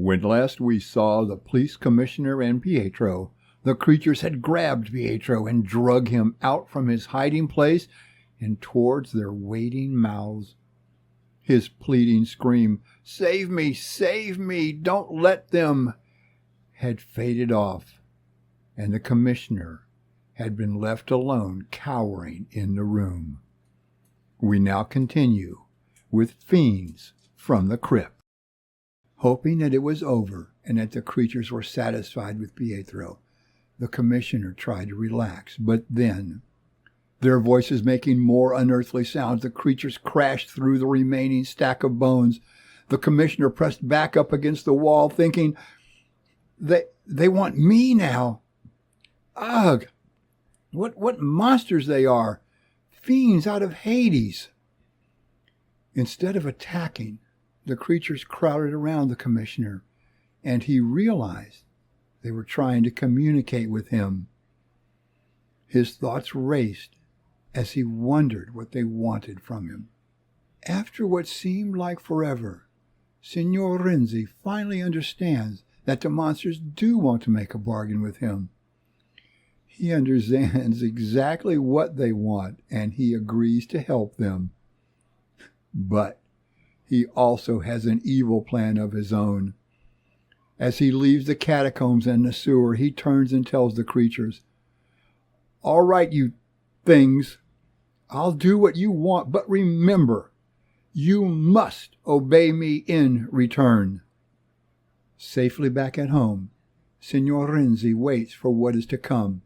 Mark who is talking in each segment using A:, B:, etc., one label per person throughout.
A: When last we saw the police commissioner and Pietro, the creatures had grabbed Pietro and drug him out from his hiding place and towards their waiting mouths. His pleading scream, "Save me, don't let them," had faded off, and the commissioner had been left alone cowering in the room. We now continue with Fiends from the Crypt. Hoping that it was over and that the creatures were satisfied with Pietro, the commissioner tried to relax, but then, their voices making more unearthly sounds, the creatures crashed through the remaining stack of bones. The commissioner pressed back up against the wall, thinking, They want me now. Ugh! What monsters they are! Fiends out of Hades! Instead of attacking, the creatures crowded around the commissioner, and he realized they were trying to communicate with him. His thoughts raced as he wondered what they wanted from him. After what seemed like forever, Signor Renzi finally understands that the monsters do want to make a bargain with him. He understands exactly what they want, and he agrees to help them. But he also has an evil plan of his own. As he leaves the catacombs and the sewer, he turns and tells the creatures, "All right, you things, I'll do what you want, but remember, you must obey me in return." Safely back at home, Signor Renzi waits for what is to come.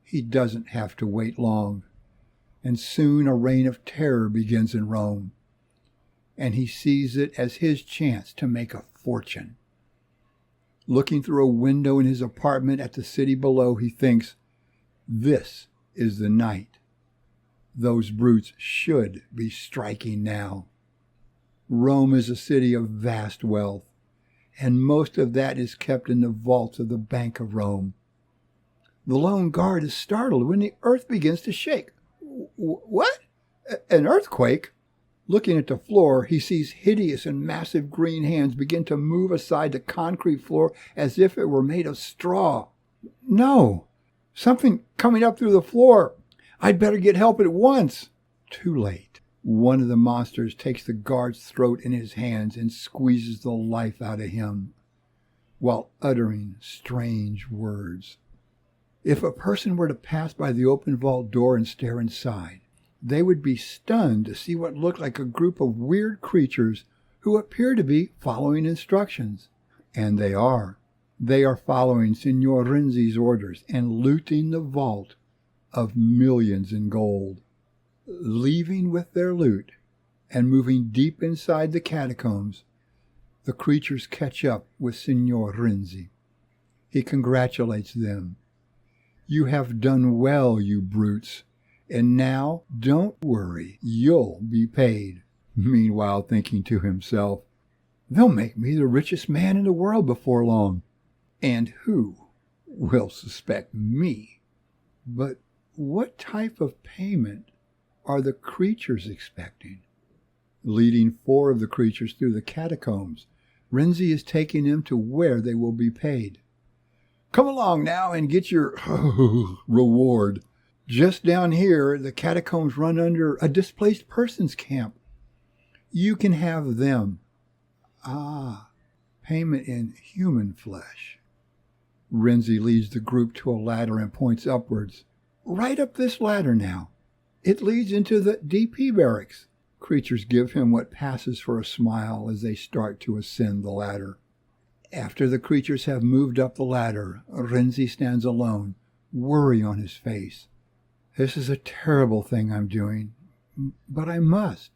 A: He doesn't have to wait long, and soon a reign of terror begins in Rome, and he sees it as his chance to make a fortune. Looking through a window in his apartment at the city below, he thinks, this is the night. Those brutes should be striking now. Rome is a city of vast wealth, and most of that is kept in the vaults of the Bank of Rome. The lone guard is startled when the earth begins to shake. What? An earthquake? Looking at the floor, he sees hideous and massive green hands begin to move aside the concrete floor as if it were made of straw. No! Something coming up through the floor. I'd better get help at once. Too late. One of the monsters takes the guard's throat in his hands and squeezes the life out of him, while uttering strange words. If a person were to pass by the open vault door and stare inside, they would be stunned to see what looked like a group of weird creatures who appear to be following instructions. And they are. They are following Signor Renzi's orders and looting the vault of millions in gold. Leaving with their loot and moving deep inside the catacombs, the creatures catch up with Signor Renzi. He congratulates them. "You have done well, you brutes. And now, don't worry, you'll be paid." Meanwhile, thinking to himself, "They'll make me the richest man in the world before long. And who will suspect me?" But what type of payment are the creatures expecting? Leading 4 of the creatures through the catacombs, Renzi is taking them to where they will be paid. "Come along now and get your reward. Just down here, the catacombs run under a displaced persons camp. You can have them." Ah, payment in human flesh. Renzi leads the group to a ladder and points upwards. "Right up this ladder now. It leads into the DP barracks." Creatures give him what passes for a smile as they start to ascend the ladder. After the creatures have moved up the ladder, Renzi stands alone, worry on his face. "This is a terrible thing I'm doing, but I must.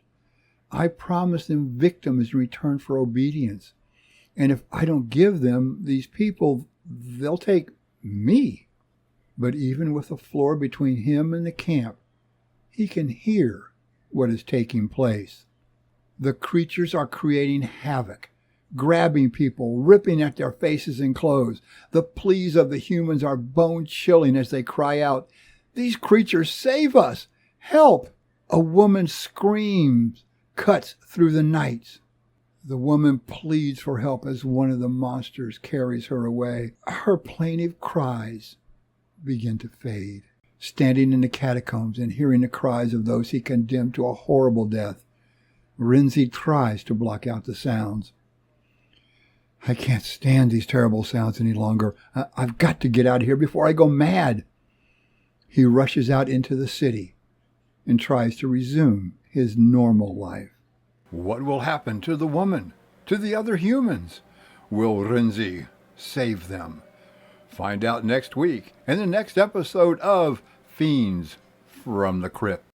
A: I promised them victims in return for obedience, and if I don't give them these people, they'll take me." But even with the floor between him and the camp, he can hear what is taking place. The creatures are creating havoc, grabbing people, ripping at their faces and clothes. The pleas of the humans are bone-chilling as they cry out, "These creatures, save us! Help!" A woman screams, cuts through the night. The woman pleads for help as one of the monsters carries her away. Her plaintive cries begin to fade. Standing in the catacombs and hearing the cries of those he condemned to a horrible death, Renzi tries to block out the sounds. I can't stand these terrible sounds any longer. I've got to get out of here before I go mad. He rushes out into the city and tries to resume his normal life. What will happen to the woman, to the other humans? Will Renzi save them? Find out next week in the next episode of Fiends from the Crypt.